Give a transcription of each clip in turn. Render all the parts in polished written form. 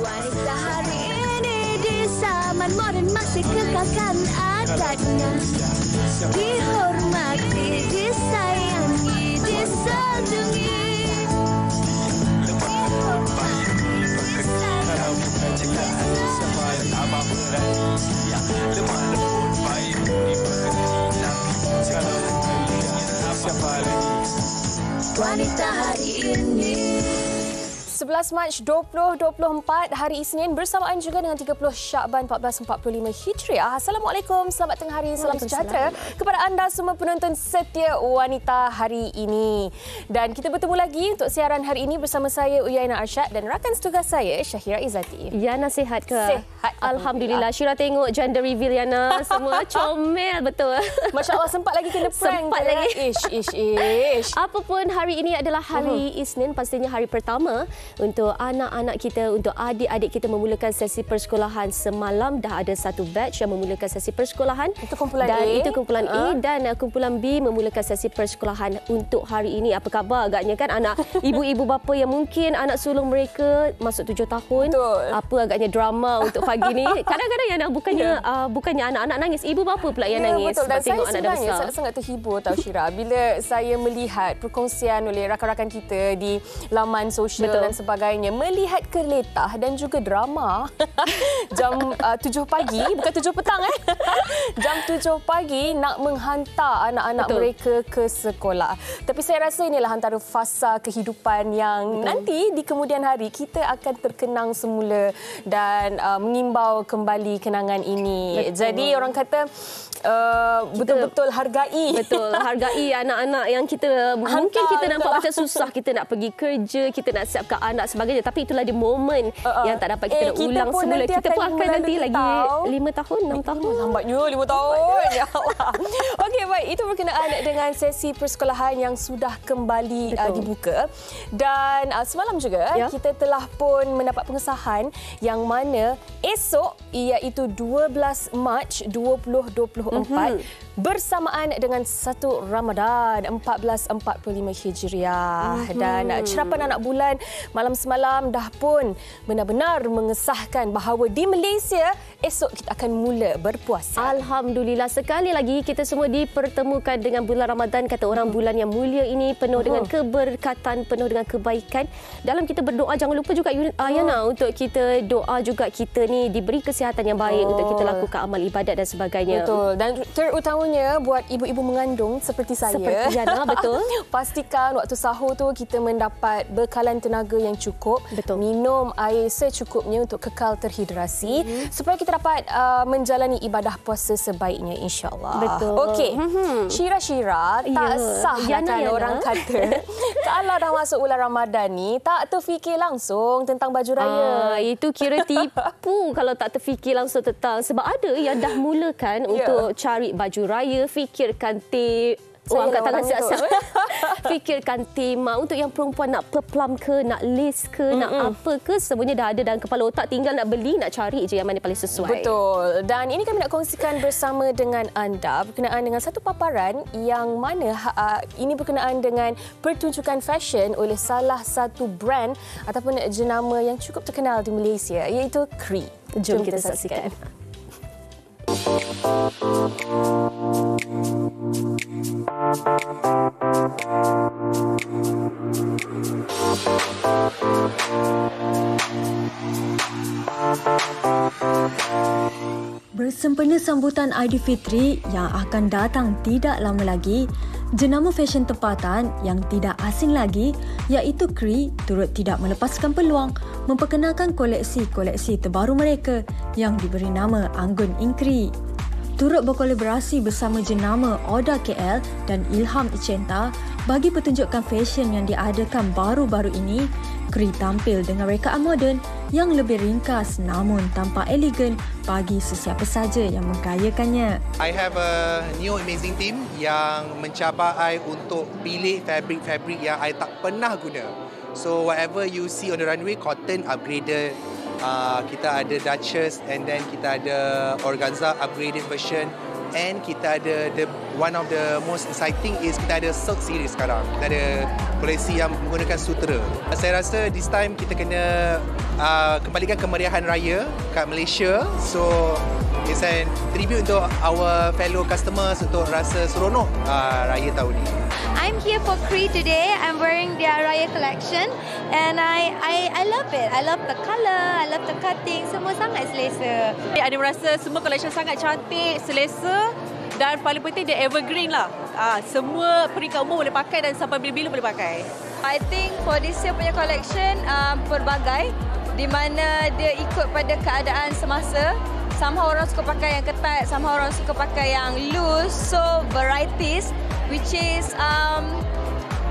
Wanita hari ini di zaman modern masih kekalkan adatnya. Dihormati, disayangi, disanjungi. Wanita hari ini. 11 Mac 2024, hari Isnin, bersamaan juga dengan 30 Syakban 1445 Hijriah. Assalamualaikum, selamat tengah hari, salam sejahtera kepada anda semua penonton setia Wanita hari ini. Dan kita bertemu lagi untuk siaran hari ini bersama saya Uyaina Arsyad dan rakan setugas saya Syahira Izzati. Yana sihat ke? Sihat. Alhamdulillah. Syira tengok gender reveal Yana semua comel betul. Masya Allah, sempat lagi kena prank. Sempat lagi. Ish. Apapun, hari ini adalah hari Isnin, pastinya hari pertama untuk anak-anak kita, untuk adik-adik kita memulakan sesi persekolahan. Semalam dah ada satu batch yang memulakan sesi persekolahan. Itu kumpulan dan A. Itu kumpulan A dan kumpulan B memulakan sesi persekolahan untuk hari ini. Apa khabar agaknya kan anak ibu-ibu bapa yang mungkin anak sulung mereka masuk 7 tahun. Betul. Apa agaknya drama untuk pagi ni. Kadang-kadang yang bukannya anak-anak nangis, ibu bapa pula yang nangis. Betul. Dan sebab tengok saya anak dah besar. sangat terhibur tahu Syira bila saya melihat perkongsian oleh rakan-rakan kita di laman sosial dan sebagainya, melihat keletah dan juga drama jam 7 pagi, bukan 7 petang jam 7 pagi nak menghantar anak-anak mereka ke sekolah. Tapi saya rasa inilah antara fasa kehidupan yang nanti di kemudian hari kita akan terkenang semula dan mengimbau kembali kenangan ini. Jadi orang kata betul-betul hargai. Betul, hargai anak-anak yang kita mungkin kita nampak macam susah, kita nak pergi kerja, kita nak siapkan anak sebagainya, tapi itulah dia momen yang tak dapat kita nak ulang semula. Kita pun akan nanti lagi 5 tahun, 6 tahun. Lambatnya 5 tahun. Ya Allah. Okey, baik, itu berkenaan dengan sesi persekolahan yang sudah kembali dibuka. Dan semalam juga kita telah pun mendapat pengesahan yang mana esok iaitu 12 Mac 2024 bersamaan dengan 1 Ramadan 1445 Hijriah. Dan cerapan anak bulan malam semalam dah pun benar-benar mengesahkan bahawa di Malaysia esok kita akan mula berpuasa. Alhamdulillah, sekali lagi kita semua dipertemukan dengan bulan Ramadan. Kata orang bulan yang mulia ini penuh dengan keberkatan, penuh dengan kebaikan. Dalam kita berdoa, jangan lupa juga Yana untuk kita doa juga kita ni diberi kesihatan yang baik untuk kita lakukan amal ibadat dan sebagainya. Betul. Dan terutamanya buat ibu-ibu mengandung seperti saya. Seperti Yana, betul. Pastikan waktu sahur tu kita mendapat bekalan tenaga yang cukup. Betul. Minum air secukupnya untuk kekal terhidrasi supaya kita dapat menjalani ibadah puasa sebaiknya, insya-Allah. Betul. Okey. Syira tak sah kan orang kata kalau dah masuk bulan Ramadan ni tak terfikir langsung tentang baju raya. Itu kira tipu kalau tak terfikir langsung tentang, sebab ada yang dah mulakan untuk cari baju raya, fikirkan angkat tangan siap-siap. Fikirkan tema untuk yang perempuan nak peplum ke, nak lace ke, nak apa ke, semuanya dah ada dalam kepala otak, tinggal nak beli, nak cari je yang mana paling sesuai. Betul. Dan ini kami nak kongsikan bersama dengan anda berkenaan dengan satu paparan yang mana ini berkenaan dengan pertunjukan fashion oleh salah satu brand ataupun jenama yang cukup terkenal di Malaysia, iaitu Cree. Jom kita saksikan. Bersempena sambutan Aidilfitri yang akan datang tidak lama lagi, jenama fashion tempatan yang tidak asing lagi iaitu Cree turut tidak melepaskan peluang memperkenalkan koleksi-koleksi terbaru mereka yang diberi nama Anggun Inkri. Turut berkolaborasi bersama jenama Oda KL dan Ilham Icenta bagi pertunjukan fashion yang diadakan baru-baru ini, Cree tampil dengan rekaan moden yang lebih ringkas namun tampak elegan bagi sesiapa saja yang menggayakannya. I have a new amazing team yang mencabar I untuk pilih fabric-fabric yang I tak pernah guna. So whatever you see on the runway, cotton upgraded, kita ada Duchess and then kita ada organza upgraded version and kita ada the one of the most exciting is kita ada silk series sekarang. Kita ada koleksi yang menggunakan sutera. Saya rasa this time kita kena kembalikan kemeriahan raya kat Malaysia. So it's a tribute untuk our fellow customers untuk rasa seronok raya tahun ni. I'm here for Cree today. I'm wearing their Raya collection and I love it. I love the colour, I love the cutting. Semua sangat selesa. Ada merasa semua collection sangat cantik, selesa dan paling penting dia evergreen lah. Semua peringkat umur boleh pakai dan sampai bila-bila boleh pakai. I think for this year punya collection pelbagai di mana dia ikut pada keadaan semasa. Somehow orang suka pakai yang ketat, somehow orang suka pakai yang loose. So varieties which is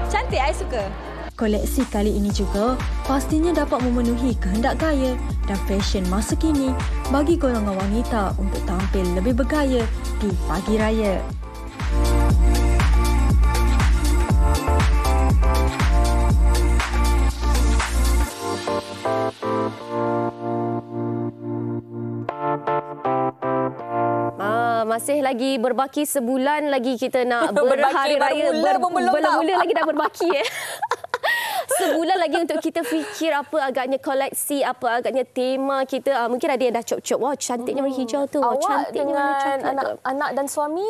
cantik, I suka. Koleksi kali ini juga pastinya dapat memenuhi kehendak gaya dan fashion masa kini bagi golongan wanita untuk tampil lebih bergaya di pagi raya. Masih lagi berbaki sebulan lagi kita nak berhari raya. Belum-mula lagi dah berbaki. Sebulan lagi untuk kita fikir apa agaknya koleksi, apa agaknya tema kita. Mungkin ada yang dah cop-cop. Wah, cantiknya warna hijau tu. Awak Cantiknya dengan anak dan suami,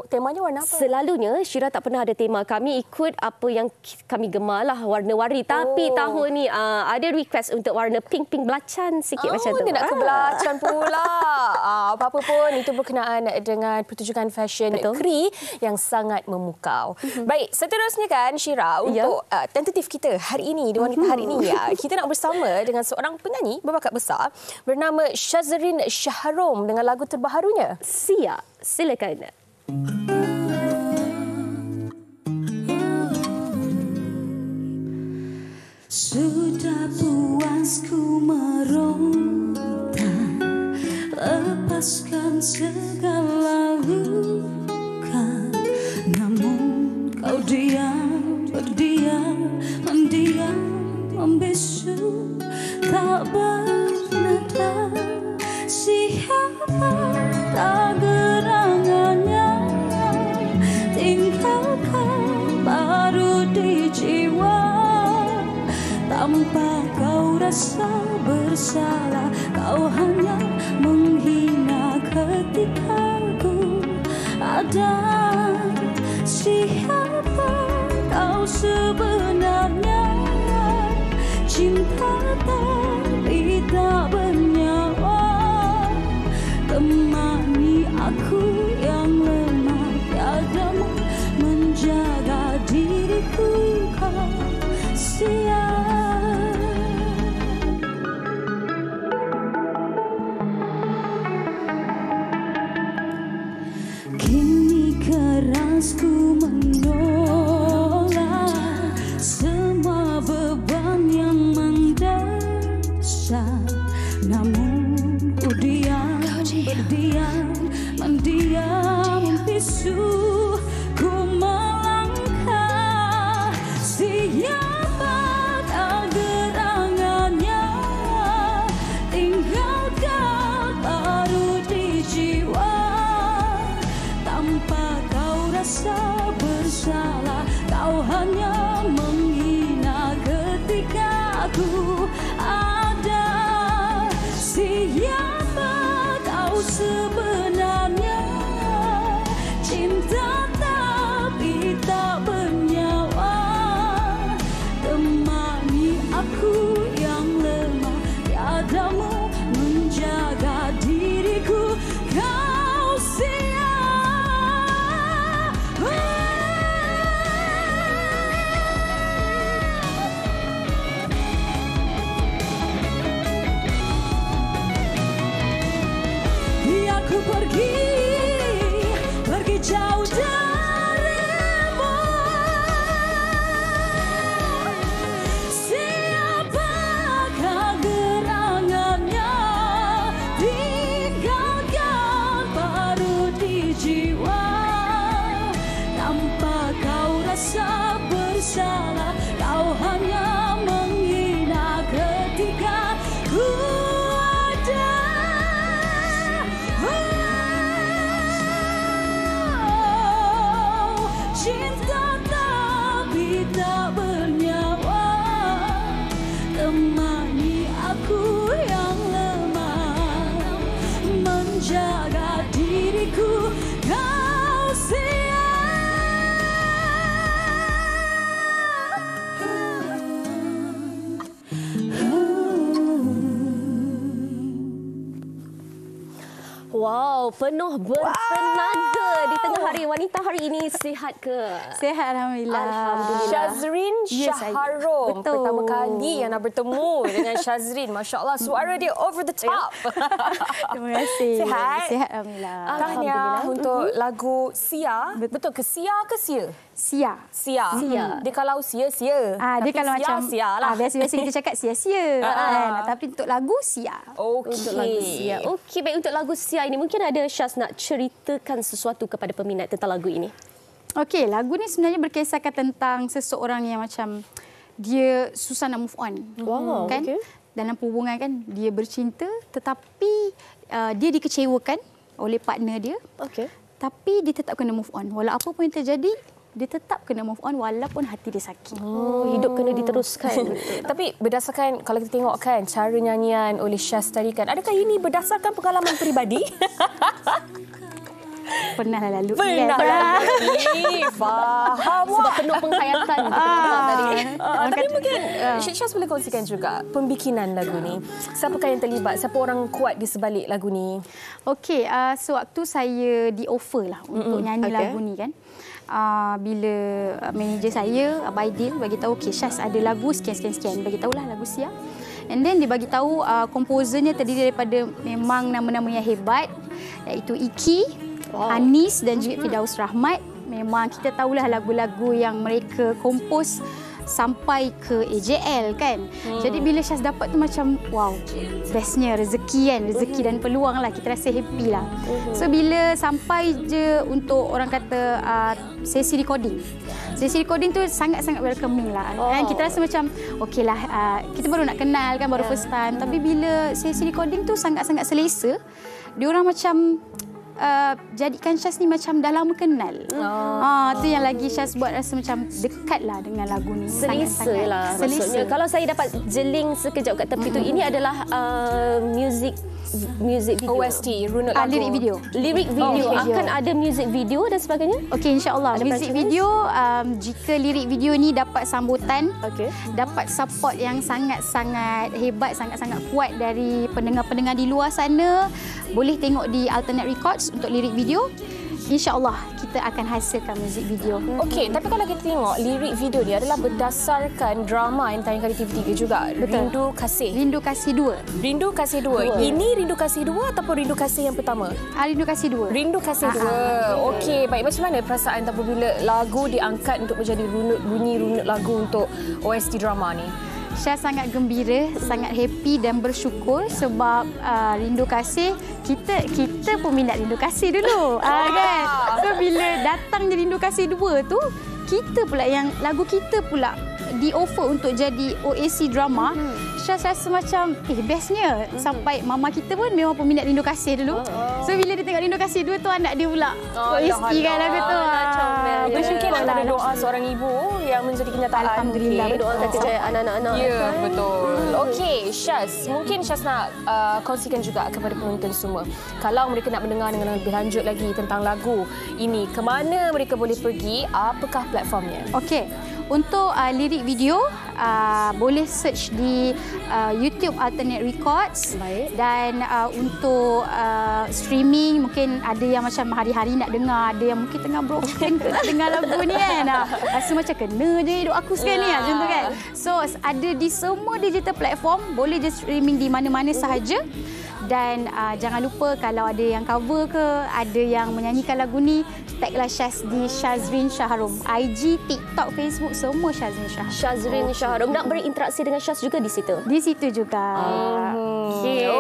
temanya warna apa? Selalunya Syira tak pernah ada tema. Kami ikut apa yang kami gemar lah, warna-warni. Tapi tahun ni ada request untuk warna pink-pink belacan sikit macam tu. Dia nak ke belacan pula. Apa-apa pun itu berkenaan dengan pertunjukan fashion Cree yang sangat memukau. Baik, seterusnya kan Syira, untuk tentatif kita hari ini, di Wanita Hari ini, kita nak bersama dengan seorang penyanyi berbakat besar bernama Shazrin Shahrom dengan lagu terbaharunya Sia. Silakan. Sudah puas ku meronta, lepaskan segala luka, namun kau diam, berdiam, mendiam, membisu, tak bernada. Siapa tak gerangannya, tinggalkan baru di jiwa. Tanpa kau rasa bersalah, kau hanya menghina ketika ku ada. Siapa kau sebenarnya, cinta tapi tak bernyawa. Temani aku yang lemah, tiadamu menjaga diriku, kau sia. Kini kerasku menolak semua beban yang mendasar, namun ku diam, berdiam, mendiam, bisu, ku melangkah. Siapa tak gerangannya, tinggalkan baru di jiwa. Tanpa kau rasa bersalah, kau hanya menghina ketika aku ada. Siapa kau sebenarnya, cinta tapi tak bernyawa. Temani aku yang lemah, tiadamu menjaga diriku, kau sia. Aku pergi jauh darimu. Siapakah gerangannya, tinggalkan baru di jiwa. Tanpa kau rasa bersalah, kau hanya menghina ketika ku ada. Wow, penuh bertenaga di tengah hari wanita hari ini. Sihat ke? Sihat, Alhamdulillah. Alhamdulillah. Syazrin Syaharom. Betul. Pertama kali yang nak bertemu dengan Syazrin. Masya Allah, suara dia over the top. Terima kasih. Sihat? Sihat, Alhamdulillah. Tahniah untuk lagu Sia. Betul ke Sia ke Sia? Sia. Sia. Sia. Dia kalau sia-sia. Dia kalau sia, macam sia lah. biasa-biasa kita cakap sia-sia. Kan? Tapi untuk lagu Sia. Okey. Untuk lagu Sia. Okey, baik, untuk lagu Sia ini mungkin ada Syaz nak ceritakan sesuatu kepada peminat tentang lagu ini. Okey, lagu ni sebenarnya berkisahkan tentang seseorang yang macam dia susah nak move on. Wow, kan? okey. Dalam hubungan kan dia bercinta tetapi dia dikecewakan oleh partner dia. Okey. Tapi dia tetap kena move on. Walau apa pun yang terjadi, dia tetap kena move on walaupun hati dia sakit. Hidup kena diteruskan. Tapi berdasarkan, kalau kita tengok kan, cara nyanyian oleh Syaz tadi kan, adakah ini berdasarkan pengalaman peribadi? Pernah lalu. Pernah lalu. Faham. Sebab penuh penghayatan. Tapi mungkin Syaz boleh kongsikan juga pembikinan lagu ni. Siapakah yang terlibat? Siapa orang kuat di sebalik lagu ni? Okey, sewaktu saya di-offer lah untuk nyanyi lagu ni kan. Bila manager saya, Abang Aidil, bagi tahu, okey Syaz ada lagu sekian. Bagi tahulah lagu Sia. And then dia bagi tahu komposernya terdiri daripada memang nama-nama yang hebat, iaitu Iki, Anis dan juga Firdaus Rahmat. Memang kita tahulah lagu-lagu yang mereka kompos sampai ke AJL kan. Jadi bila Syaz dapat tu macam wow, bestnya rezeki kan, rezeki dan peluang lah, kita rasa happy lah. So bila sampai je untuk orang kata sesi recording. Sesi recording tu sangat-sangat welcoming lah. Kan? Kita rasa macam okey lah, kita baru nak kenal kan, baru first time. Tapi bila sesi recording tu sangat-sangat selesa. Diorang macam jadikan Syaz ni macam dah lama kenal. Tu yang lagi Syaz buat rasa macam dekat lah dengan lagu ni. Selesa lah maksudnya. Kalau saya dapat jeling sekejap kat tepi tu, ini adalah music video. OST, runut lagu. Lirik video. Lirik video. Akan ada music video dan sebagainya? Okey, insya-Allah. Music video, jika lirik video ni dapat sambutan, dapat support yang sangat-sangat hebat, sangat-sangat kuat dari pendengar-pendengar di luar sana, boleh tengok di Alternate Records untuk lirik video. InsyaAllah kita akan hasilkan muzik video. Okey, tapi kalau kita tengok lirik video ni adalah berdasarkan drama yang tayangkan di TV3 juga. Betul. Rindu Kasih. Rindu Kasih 2. Rindu Kasih 2. Ini Rindu Kasih 2 ataupun Rindu Kasih yang pertama? Rindu Kasih 2. Rindu Kasih 2. Okey, baik. Macam mana perasaan apabila lagu diangkat untuk menjadi runut lagu untuk OST drama ni? Syaz sangat gembira, sangat happy dan bersyukur sebab Rindu Kasih, kita pun minat Rindu Kasih dulu. Kan? So bila datang je Rindu Kasih 2 tu, kita pula yang lagu kita pula di-offer untuk jadi OST drama. Syaz rasa macam bestnya. Sampai mama kita pun memang peminat Rindu Kasih dulu. So bila dia tengok Rindu Kasih 2 tu, anak dia pula OST kan lagu tu. Mungkin antara doa seorang ibu yang menjadi kenyataan. Alhamdulillah. Berdoakan kejayaan anak-anak. Ya, betul. Okey, Syaz. Mungkin Syaz nak kongsikan juga kepada penonton semua. Kalau mereka nak mendengar dengan lebih lanjut lagi tentang lagu ini, ke mana mereka boleh pergi? Apakah platformnya? Okey. Untuk lirik video, boleh search di YouTube Alternate Records. Baik. Dan untuk streaming, mungkin ada yang macam hari-hari nak dengar, ada yang mungkin tengah broken nak dengar lagu ni kan. Rasa macam kena je hidup aku sekarang ni macam tu kan. So ada di semua digital platform, boleh je streaming di mana-mana sahaja. Dan jangan lupa kalau ada yang cover ke, ada yang menyanyikan lagu ni, taglah Syaz di Syazrin Syaharom. IG, TikTok, Facebook, semua Syazrin Syaharom. Syazrin Syaharom. Nak berinteraksi dengan Syaz juga di situ? Di situ juga.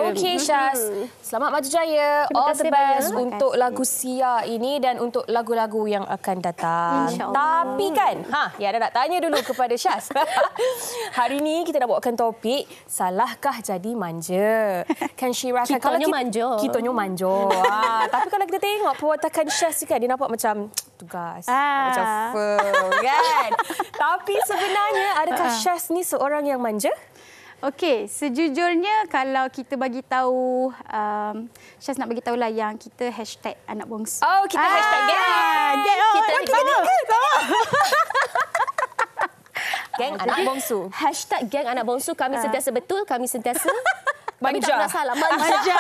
Okey, Syaz. Selamat maju jaya. All the best untuk lagu Sia ini dan untuk lagu-lagu yang akan datang. Tapi kan, ya nak tanya dulu kepada Syaz. Hari ni kita nak bawakan topik, salahkah jadi manja? Kan Syira kan, Kitanya manja. Kitanya manja. Tapi kalau kita tengok perwatakan Syaz kan, dia nampak macam tugas. Macam firm kan. Tapi sebenarnya adakah Syaz ni seorang yang manja? Okey, sejujurnya kalau kita bagi tahu, Syaz nak bagi tahulah yang kita hashtag anak bongsu. Oh, kita hashtag geng. Geng anak bongsu. Hashtag geng anak bongsu. Kami sentiasa betul, kami sentiasa... Kami tak pernah salah. Manja.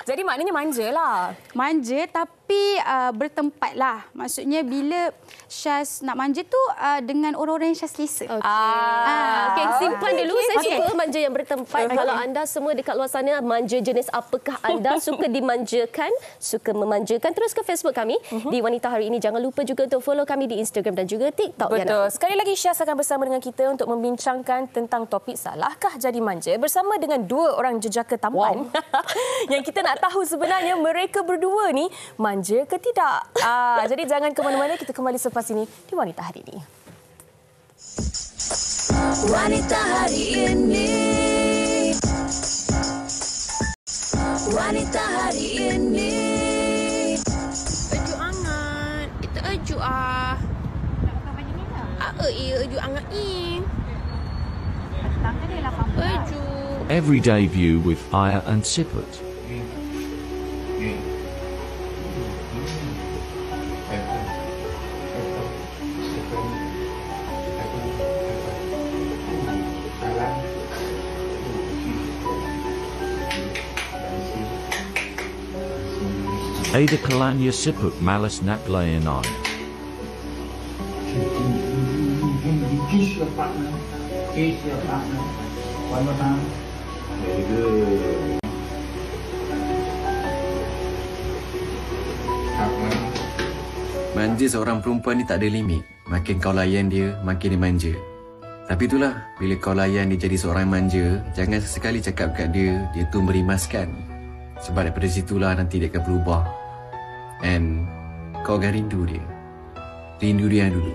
Jadi maknanya manja lah. Manja tapi bertempat lah. Maksudnya bila Syaz nak manja tu dengan orang-orang yang Syaz selesa. Okey, simpan dulu. Saya suka manja yang bertempat. Kalau anda semua dekat luar sana, manja jenis apakah anda? Suka dimanjakan, suka memanjakan, terus ke Facebook kami di Wanita Hari Ini. Jangan lupa juga untuk follow kami di Instagram dan juga TikTok. Betul. Sekali lagi Syaz akan bersama dengan kita untuk membincangkan tentang topik salahkah jadi manja bersama dengan dua orang jejaka tampan. Yang kita nak tahu sebenarnya mereka berdua ni manja ke tidak. Jadi jangan ke mana-mana, kita kembali selepas ini di Wanita Hari Ini. Wanita Hari Ini. Wanita Hari Ini. Ejuk hangat. Kita ejuk ah. Nak makan baju ni tak? Iya, ejuk hangat ni. Tangan dia 80. Ejuk. Everyday View with Aya and Siput. Ada kalanya Siput malas nak layanan. Manja seorang perempuan ni tak ada limit. Makin kau layan dia, makin dia manja. Tapi itulah, bila kau layan dia jadi seorang manja, jangan sesekali cakap kat dia tu merimaskan. Sebab daripada situlah nanti dia akan berubah. And kau akan rindu dia. Rindu dia yang dulu.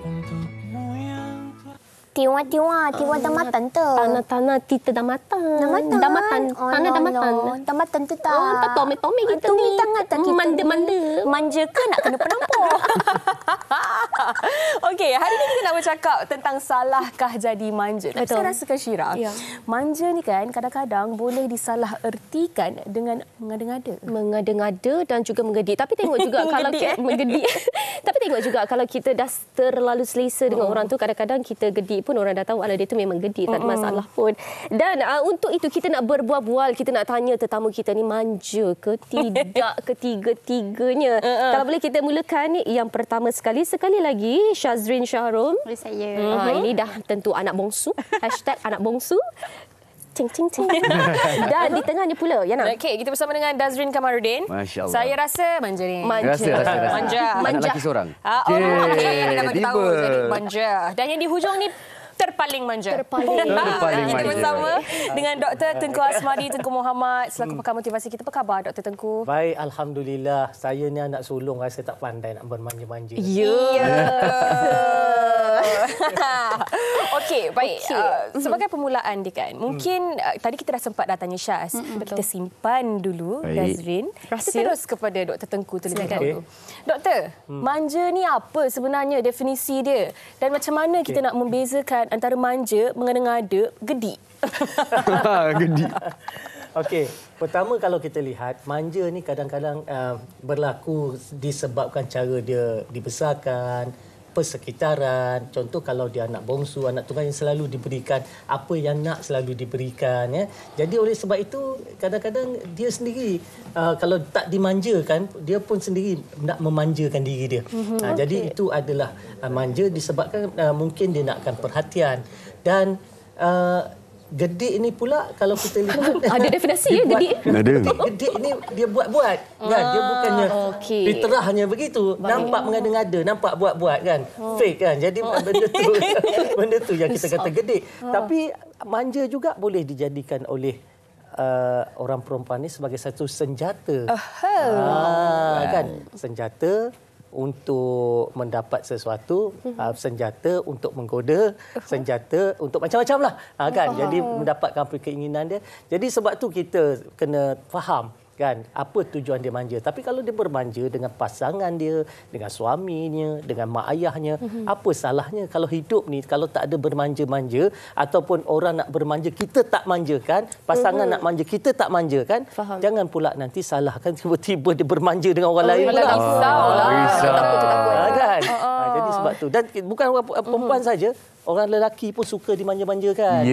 Tiwa dah matang tu. Tanah kita dah matang. Dah matang. Tanah dah matang. Dah matang tu tak. Tome kita ni. Tumi tangan tak kita. Manda. Manja ke nak kena penampur? Okey, hari ini kita nak bercakap tentang salahkah jadi manja. Tapi saya rasakan Syira, manja ni kan kadang-kadang boleh disalah ertikan dengan mengada-ngada. Mengada-ngada dan juga menggedik. Tapi tengok juga kalau menggedik. Tapi tengok juga kalau kita dah terlalu selesa dengan orang tu, kadang-kadang kita gedik pun orang dah tahu dia tu memang gedik, tak ada masalah pun. Dan untuk itu kita nak berbual-bual, kita nak tanya tetamu kita ni manja ke tidak ketiga-tiganya. Kalau boleh kita mulakan yang pertama sekali lagi Syazrin Shahrom. Saya. Ini dah tentu anak bongsu. #anak bongsu. Cing. Dan di tengahnya pula Yana. Okey, kita bersama dengan Dazrin Kamarudin. Masya-Allah. Saya rasa manja ni. Rasa. Manja. Anak lelaki seorang. Okey, dapat tahu jadi manja. Dan yang di hujung ni terpaling manja. Terpaling manja. Kita bersama dengan Dr. Tengku Asmadi Tengku Muhammad selaku pakar motivasi kita. Apa khabar Dr. Tengku? Baik, alhamdulillah. Saya ni anak sulung, rasa tak pandai nak bermanja-manja. Ya. Okey, baik. Sebagai permulaan dia kan, mungkin tadi kita dah sempat tanya Syaz. Kita simpan dulu Dazrin. Kita terus kepada Dr. Tengku terlebih dahulu. Doktor, manja ni apa sebenarnya definisi dia? Dan macam mana kita nak membezakan antara manja, mengada-ngada, gedik? Gedik. Okey, pertama kalau kita lihat, manja ni kadang-kadang berlaku disebabkan cara dia dibesarkan, persekitaran. Contoh kalau dia anak bongsu, anak tunggal yang selalu diberikan apa yang nak selalu diberikan. Jadi oleh sebab itu kadang-kadang dia sendiri kalau tak dimanjakan, dia pun sendiri nak memanjakan diri dia. Jadi itu adalah manja disebabkan mungkin dia nakkan perhatian. Dan gedik ini pula kalau kita lihat ada definisi ya gedik. Gedik ni dia buat-buat kan, dia bukannya fitrahnya begitu. Nampak mengada-ngada, nampak buat-buat kan. Fake kan. Jadi benda tu yang kita kata gedik. Tapi manja juga boleh dijadikan oleh orang perempuan ni sebagai satu senjata. Kan, senjata untuk mendapat sesuatu, senjata untuk menggoda, senjata untuk macam-macam lah. Kan? Jadi mendapatkan keinginan dia. Jadi sebab tu kita kena faham kan apa tujuan dia manja. Tapi kalau dia bermanja dengan pasangan dia, dengan suaminya, dengan mak ayahnya, apa salahnya kalau hidup ni kalau tak ada bermanja-manja ataupun orang nak bermanja kita tak manjakan, pasangan nak manja kita tak manjakan, jangan pula nanti salahkan tiba-tiba dia bermanja dengan orang lain pula. Risau. Kan? Jadi sebab tu. Dan bukan orang perempuan saja, orang lelaki pun suka dimanja-manjakan.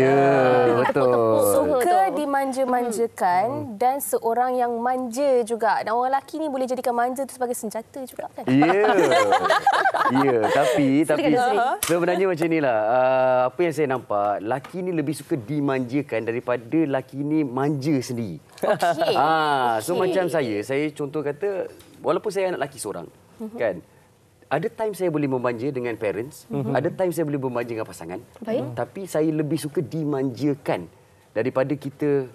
Betul. Suka dimanja-manjakan dan seorang yang manja juga. Dan orang lelaki ni boleh jadikan manja tu sebagai senjata juga kan? Tapi sebenarnya macam inilah. Apa yang saya nampak, lelaki ni lebih suka dimanjakan daripada lelaki ni manja sendiri. Okey. So macam saya contoh kata, walaupun saya anak lelaki seorang, kan? Ada time saya boleh memanja dengan parents, ada time saya boleh memanja dengan pasangan. Tapi saya lebih suka dimanjakan daripada kita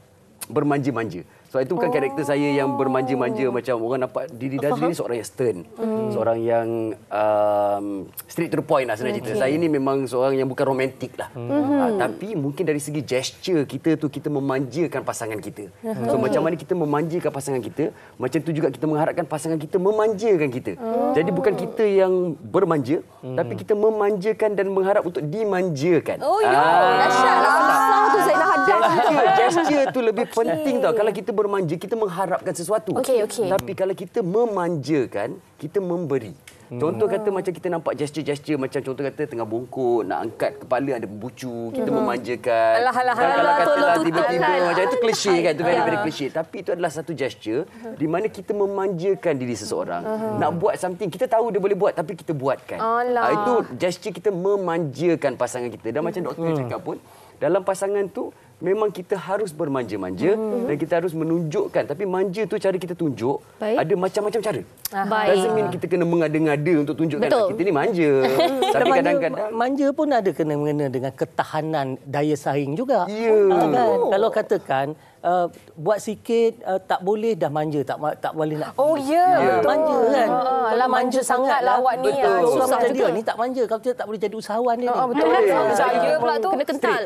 bermanja-manja. Sebab itu bukan karakter saya yang bermanja-manja macam orang nampak diri Dazrin ni seorang yang stern. Seorang yang straight to the point lah sebenarnya cerita. Saya ni memang seorang yang bukan romantik lah. Tapi mungkin dari segi gesture kita tu, kita memanjakan pasangan kita. So macam mana kita memanjakan pasangan kita, macam tu juga kita mengharapkan pasangan kita memanjakan kita. Jadi bukan kita yang bermanja, tapi kita memanjakan dan mengharap untuk dimanjakan. Dahsyat lah. Tu saya nak hadap. Gesture tu lebih penting tau. Kalau kita bermanja, kita mengharapkan sesuatu. Tapi kalau kita memanjakan, kita memberi. Contoh kata macam kita nampak gesture-gesture macam contoh kata tengah bongkok, nak angkat kepala ada bucu, kita memanjakan. Alah, kalau katalah tiba-tiba macam itu klise kan, itu very klise. Tapi itu adalah satu gesture di mana kita memanjakan diri seseorang. Nak buat something, kita tahu dia boleh buat tapi kita buatkan. Itu gesture kita memanjakan pasangan kita. Dan macam doktor cakap pun, dalam pasangan tu memang kita harus bermanja-manja dan kita harus menunjukkan. Tapi manja tu cara kita tunjuk ada macam-macam cara. Doesn't mean kita kena mengada-ngada untuk tunjukkan kita ni manja. Tapi kadang-kadang manja pun ada kena-mengena dengan ketahanan daya saing juga. Kan? Kalau katakan buat sikit tak boleh dah manja, tak boleh nak. Manja kan. Alah manja sangatlah awak ni. Susah macam dia ni tak manja, kalau tak boleh jadi usahawan dia ni. Betul. Saya pula tu kena kental.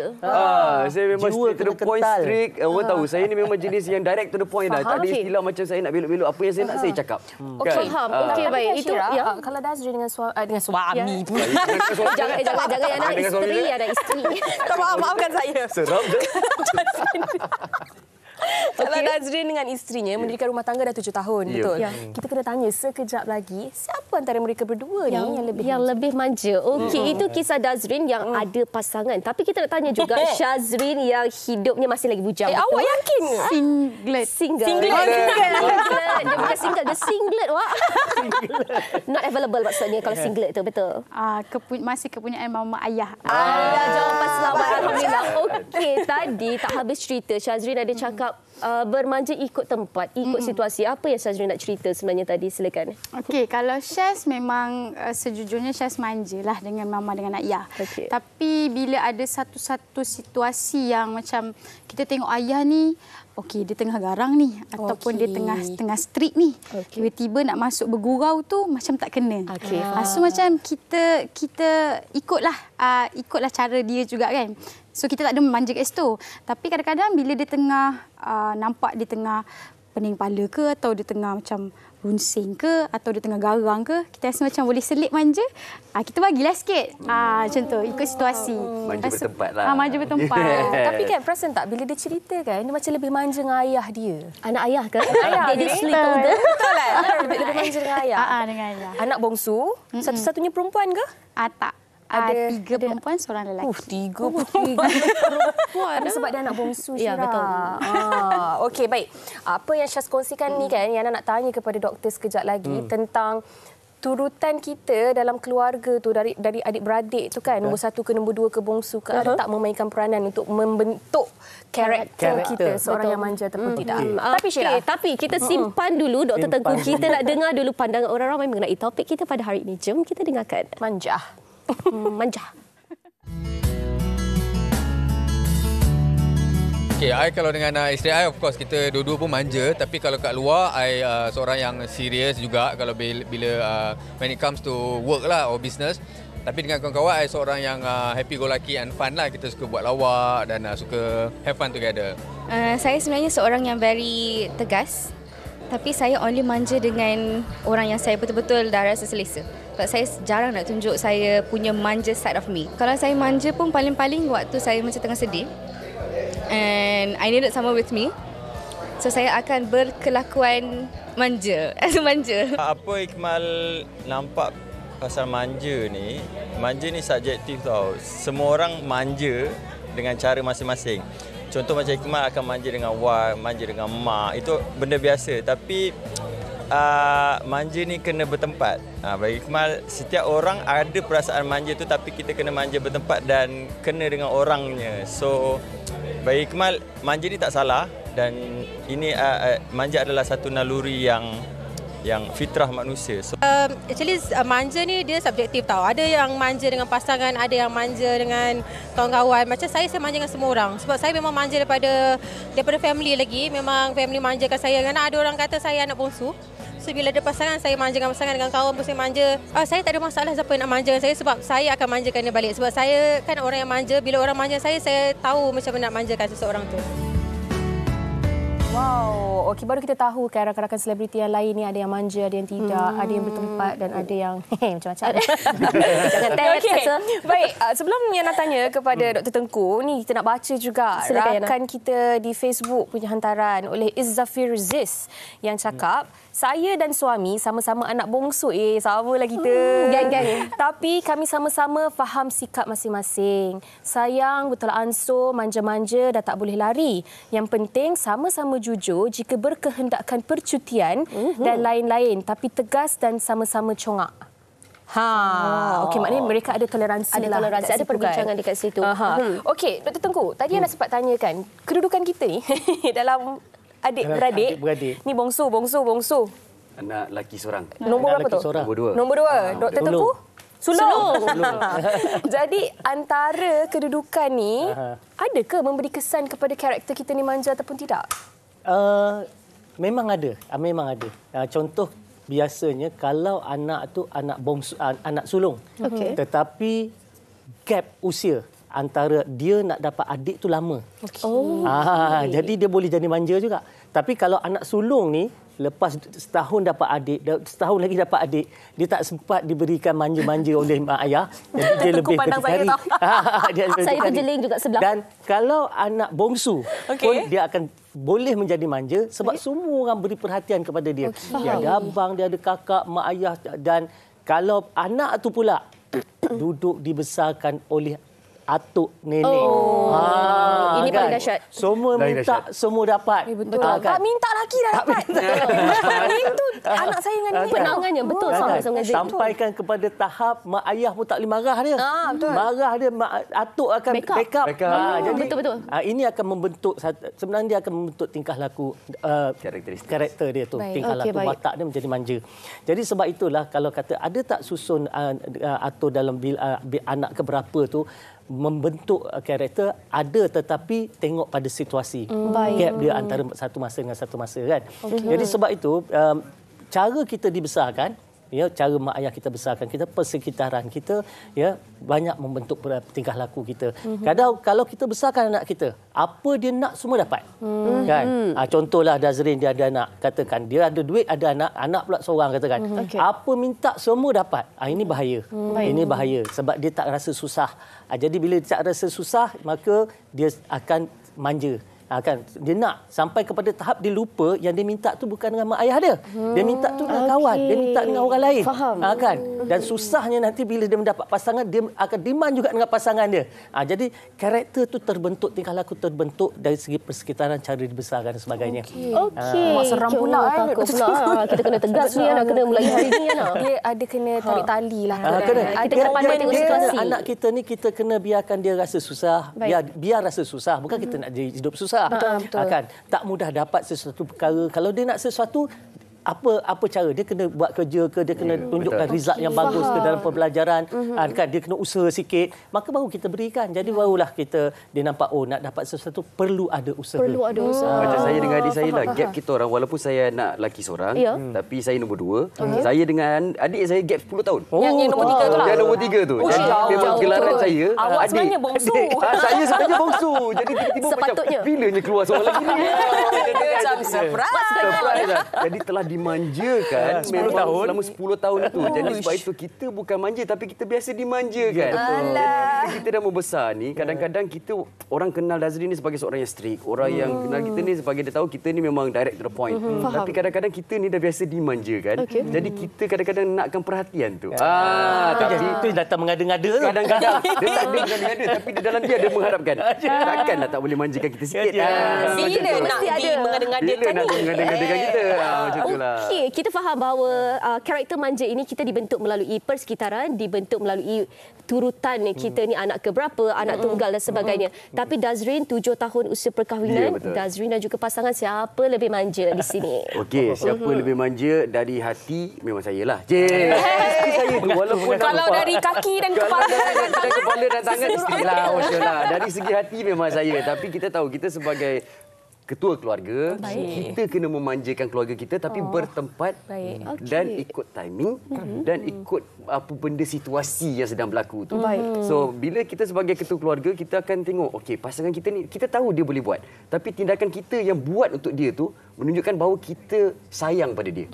Saya memang straight to the point, strict. Orang tahu saya ni memang jenis yang direct to the point dah. Tak ada istilah macam saya nak belok-belok, apa yang saya nak saya cakap. Faham. Okey, baik. Itu kalau Dazrin dengan suami pun. Jangan yang nak isteri, ada isteri. Maafkan saya. Seram je. Kalau Dazrin dengan isterinya mendirikan rumah tangga dah 7 tahun, betul? Kita kena tanya sekejap lagi, siapa antara mereka berdua ni yang lebih manja? Okey, itu kisah Dazrin yang ada pasangan. Tapi kita nak tanya juga Shazrin yang hidupnya masih lagi bujang. Awak yakin? Single. Dia bukan single, dia singlet. Not available maksudnya kalau singlet tu, betul? Masih kepunyaan mama ayah. Jawapan selamat. Alhamdulillah. Okey, tadi tak habis cerita. Shazrin ada cakap bermanja ikut tempat, ikut situasi. Apa yang Shazrin nak cerita sebenarnya tadi? Silakan. Okey, kalau Shaz memang sejujurnya Shaz manja lah dengan mama dengan ayah. Tapi bila ada satu situasi yang macam kita tengok ayah ni, okey dia tengah garang ni ataupun dia tengah strict ni. Tiba-tiba nak masuk bergurau tu macam tak kena. So macam kita ikutlah cara dia juga kan. So kita tak ada memanja kat situ. Tapi kadang-kadang bila dia tengah nampak dia tengah pening kepala ke atau dia tengah macam runsing ke atau dia tengah garang ke, kita rasa macam boleh selit manja, kita bagilah sikit. Macam tu, ikut situasi. Manja bertempat lah. Manja bertempat. Tapi kan perasan tak bila dia cerita kan, dia macam lebih manja dengan ayah dia. Anak ayah ke? Dia little dia. Betul lah. Lebih manja dengan ayah. Dengan ayah. Anak bongsu, satu-satunya perempuan ke? Tak. Ada 3 perempuan, seorang lelaki. 3 perempuan. Sebab dia anak bongsu. Ya, betul. Okey, baik. Apa yang Syaz kongsikan ni kan, yang nak tanya kepada doktor sekejap lagi tentang turutan kita dalam keluarga tu dari adik-beradik tu kan, nombor 1 ke nombor 2 ke bongsu ke, ada tak memainkan peranan untuk membentuk karakter kita seorang yang manja ataupun tidak. Tapi Syirah, tapi kita simpan dulu Dr. Tengku. Kita nak dengar dulu pandangan orang ramai mengenai topik kita pada hari ini. Jom kita dengarkan. Manja. Manja. Okay, I kalau dengan isteri I, of course kita dua-dua pun manja. Tapi kalau kat luar, I seorang yang serius juga kalau bila when it comes to work lah or business. Tapi dengan kawan-kawan, I seorang yang happy go lucky and fun lah. Kita suka buat lawak dan suka have fun together. Saya sebenarnya seorang yang very tegas. Tapi saya only manja dengan orang yang saya betul-betul dah rasa selesa. Sebab saya jarang nak tunjuk saya punya manja side of me. Kalau saya manja pun paling-paling waktu saya macam tengah sedih. And I needed someone with me. So saya akan berkelakuan manja. Manja. Apa Ikmal nampak pasal manja ni subjektif tau. Semua orang manja dengan cara masing-masing. Contoh macam Iqmal akan manja dengan wife, manja dengan mak. Itu benda biasa. Tapi manja ni kena bertempat. Bagi Iqmal, setiap orang ada perasaan manja tu, tapi kita kena manja bertempat dan kena dengan orangnya. So, bagi Iqmal, manja ni tak salah. Dan ini manja adalah satu naluri yang fitrah manusia. So, actually manja ni dia subjektif tau. Ada yang manja dengan pasangan, ada yang manja dengan kawan-kawan. Macam saya manja dengan semua orang. Sebab saya memang manja daripada family lagi. Memang family manjakan saya. Kerana ada orang kata saya anak bongsu. So bila ada pasangan, saya manja dengan pasangan, dengan kawan pun saya manja. Saya tak ada masalah siapa yang nak manja dengan saya, sebab saya akan manjakan dia balik. Sebab saya kan orang yang manja. Bila orang manja saya tahu macam mana nak manjakan seseorang tu. Wow, okey, baru kita tahu kan rakan-rakan selebriti yang lain ni ada yang manja, ada yang tidak, ada yang bertempat dan ada yang macam-macam. Jangan tanya. Okay. Baik, sebelum nak tanya kepada Dr. Tengku, ni kita nak baca juga rakan kita di Facebook punya hantaran oleh Izzafir Ziz yang cakap, saya dan suami sama-sama anak bongsu. Samalah kita. Gang-gang. Tapi kami sama-sama faham sikap masing-masing. Sayang, betul ansur, manja-manja dah tak boleh lari. Yang penting sama-sama jujur jika berkehendakkan percutian dan lain-lain, tapi tegas dan sama-sama congak. Okey, maknanya mereka ada toleransi. Ada toleransi, ada perbincangan dekat situ. Okey, Dr. Tengku, tadi Anda sempat tanyakan kedudukan kita ni dalam adik-beradik. Ni bongsu. Anak lelaki seorang. Nombor berapa tu? Nombor 2. Dr. Tengku? Sulung. Jadi antara kedudukan ni, adakah memberi kesan kepada karakter kita ni manja ataupun tidak? Memang ada. Contoh biasanya kalau anak tu anak bongsu, anak sulung. Tetapi gap usia antara dia nak dapat adik tu lama. Jadi dia boleh jadi manja juga. Tapi kalau anak sulung ni lepas setahun dapat adik, setahun lagi dapat adik, dia tak sempat diberikan manja-manja oleh mak ayah. Jadi dia lebih berdikari. Saya terjeling juga sebelah. Dan kalau anak bongsu pun dia akan boleh menjadi manja sebab semua orang beri perhatian kepada dia. Dia ada abang, dia ada kakak, mak ayah. Dan kalau anak tu pula duduk dibesarkan oleh atuk nenek. Ini paling dahsyat. Semua minta, semua dapat. Betul. Tak minta lagi dah dapat. Itu anak saya dengan nenek. Penangannya betul sama-sama. Sampaikan kepada tahap mak ayah pun tak boleh marah dia. Betul. Marah dia, atuk akan backup. Jadi betul. Ini akan membentuk, sebenarnya dia akan membentuk tingkah laku, karakter dia tu. Tingkah laku watak dia menjadi manja. Jadi sebab itulah kalau kata ada tak susun atur dalam anak keberapa tu membentuk karakter, ada, tetapi tengok pada situasi. Gap dia antara satu masa dengan satu masa kan. Jadi sebab itu cara kita dibesarkan, cara mak ayah kita besarkan kita, persekitaran kita banyak membentuk tingkah laku kita. Kadang kalau kita besarkan anak kita, apa dia nak semua dapat. Kan? Contohlah Dazrin, dia ada anak, katakan dia ada duit, ada anak pula seorang, katakan. Apa minta semua dapat. Ini bahaya. Ini bahaya sebab dia tak rasa susah. Jadi bila dia tak rasa susah, maka dia akan manja. Kan, dia nak sampai kepada tahap dia lupa yang dia minta tu bukan dengan mak ayah dia. Dia minta tu dengan kawan, dia minta dengan orang lain. Kan? Dan susahnya nanti bila dia mendapat pasangan, dia akan demand juga dengan pasangan dia. Jadi karakter tu terbentuk, tingkah laku terbentuk dari segi persekitaran, cara dibesarkan dan sebagainya. Mak seram pula kan. Kita kena tegas ni, nak kena mulai hari ni. Dia ada kena tarik tali lah. Kita kena pandai tengok situasi. Anak kita ni kita kena biarkan dia rasa susah. Biar rasa susah, bukan kita nak hidup susah. Kan tak mudah dapat sesuatu perkara. Kalau dia nak sesuatu, apa cara dia kena buat kerja ke, dia kena tunjukkan result yang bagus ke dalam pembelajaran, kan dia kena usaha sikit, maka baru kita berikan. Jadi barulah dia nampak nak dapat sesuatu perlu ada usaha. Macam saya dengan adik saya lah, gap kita orang, walaupun saya anak lelaki seorang, tapi saya nombor 2. Saya dengan adik saya gap 10 tahun. Yang nombor 3 tu lah. Yang nombor 3 tu. Jadi memang gelaran saya awak sebenarnya bongsu. Saya sebenarnya bongsu. Jadi tiba-tiba macam bilanya keluar seorang lagi ni. Macam surprise. Jadi telah dimanjakan 10 tahun. selama 10 tahun itu. Jadi sebab itu kita bukan manja tapi kita biasa dimanjakan. Kita dah membesar ni, kadang-kadang kita orang kenal Dazrin ni sebagai seorang yang strict. Orang yang kenal kita ni sebagai dia tahu kita ni memang direct to the point. Tapi kadang-kadang kita ni dah biasa dimanjakan. Jadi kita kadang-kadang nakkan perhatian tu. Tapi itu datang mengada-ngada tu. Kadang-kadang dia tak ada mengada-ngada tapi di dalam dia ada mengharapkan. Takkanlah tak boleh manjakan kita sikit. Bila nak mengada-ngadakan ni? Mengada-ngadakan kita. Macam itulah. Okey, kita faham bahawa karakter manja ini kita dibentuk melalui persekitaran, dibentuk melalui turutan kita ni anak keberapa, anak tunggal dan sebagainya. Tapi Dazrin 7 tahun usia perkahwinan, Dazrin dan juga pasangan, siapa lebih manja di sini? Okey, siapa lebih manja dari hati memang saya lah. Saya tu walaupun kalau dari kaki dan kepala dan kepala dan tangan istilah lah. Dari segi hati memang saya, tapi kita tahu kita sebagai ketua keluarga, kita kena memanjakan keluarga kita tapi bertempat dan ikut timing dan ikut apa benda situasi yang sedang berlaku tu. So bila kita sebagai ketua keluarga, kita akan tengok okey pasangan kita ni kita tahu dia boleh buat, tapi tindakan kita yang buat untuk dia tu menunjukkan bahawa kita sayang pada dia.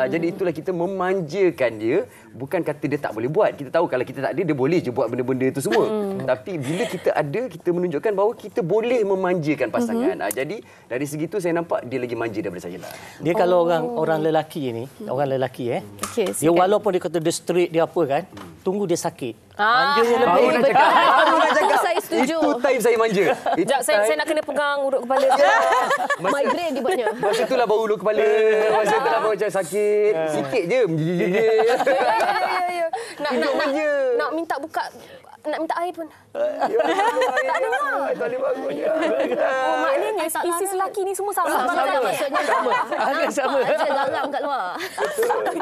Jadi itulah kita memanjakan dia, bukan kata dia tak boleh buat. Kita tahu kalau kita tak ada dia boleh je buat benda-benda itu semua. Tapi bila kita ada, kita menunjukkan bahawa kita boleh memanjakan pasangan. Jadi dari segi tu saya nampak dia lagi manja daripada saya lah. Dia kalau orang lelaki ni, orang lelaki dia walaupun dia kata dia straight dia apa kan, tunggu dia sakit. Manjanya lebih. Baru nak cakap. Saya setuju. Itu time saya manja. Sekejap, saya nak kena pegang urut kepala dia. Migraine dia buatnya. Masa itulah bau urut kepala. Masa itulah bau macam sakit. Sikit je. Nak minta buka, nak minta air pun. Tak dengar. Tak boleh bangun. Maknanya spesies lelaki ni semua sama. Maksudnya sama. Aja garam kat luar.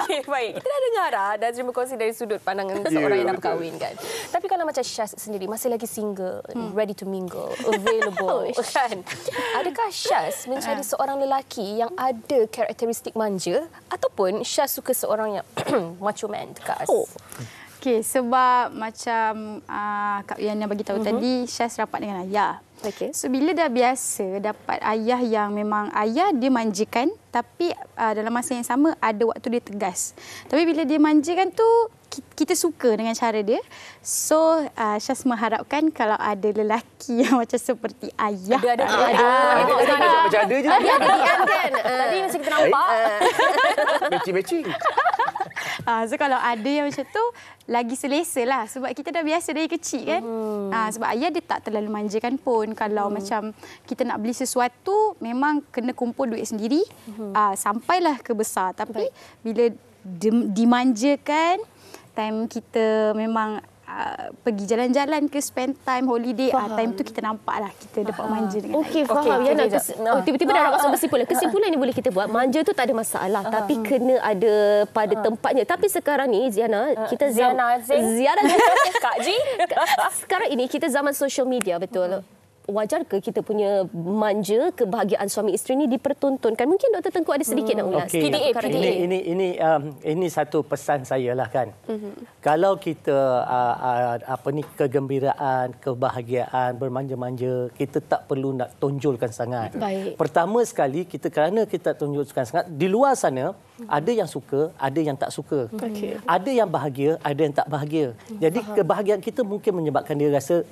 Okey, baik. Kita dah dengar dah Dazrin berkongsi dari sudut pandangan seorang yang dah berkahwin kan. Tapi kalau macam Syaz sendiri masih lagi single, ready to mingle, available kan. Adakah Syaz mencari seorang lelaki yang ada karakteristik manja ataupun Syaz suka seorang yang macho man tegas? Okey, sebab macam Kak Yana bagi tahu tadi, Syaz rapat dengan ayah. So bila dah biasa dapat ayah yang memang ayah dia manjakan, tapi dalam masa yang sama ada waktu dia tegas. Tapi bila dia manjakan tu kita suka dengan cara dia. So Syaz mengharapkan kalau ada lelaki yang macam seperti ayah. Ada. Macam ada je. Ada kan. Tadi masa kita nampak. Matching. So kalau ada yang macam tu lagi selesa lah, sebab kita dah biasa dari kecil kan. Sebab ayah dia tak terlalu manjakan pun. Kalau macam kita nak beli sesuatu memang kena kumpul duit sendiri sampailah ke besar. Tapi bila dimanjakan, time kita memang pergi jalan-jalan ke spend time holiday, time tu kita nampaklah kita dapat manja dengan Okey, faham. Tiba-tiba dah nak masuk kesimpulan. Kesimpulan yang boleh kita buat, manja tu tak ada masalah, tapi kena ada pada tempatnya. Tapi sekarang ni Ziana, kita Ziana Kak Ji. Sekarang ini kita zaman social media, betul. Wajar ke kita punya manja, kebahagiaan suami isteri ni dipertontonkan? Mungkin Dr. Tengku ada sedikit nak ulas. PDA. Ini satu pesan saya lah kan. Kalau kita kegembiraan, kebahagiaan, bermanja-manja, kita tak perlu nak tonjolkan sangat. Baik. Pertama sekali kerana kita tonjolkan sangat, di luar sana ada yang suka, ada yang tak suka. Ada yang bahagia, ada yang tak bahagia. Jadi kebahagiaan kita mungkin menyebabkan dia rasa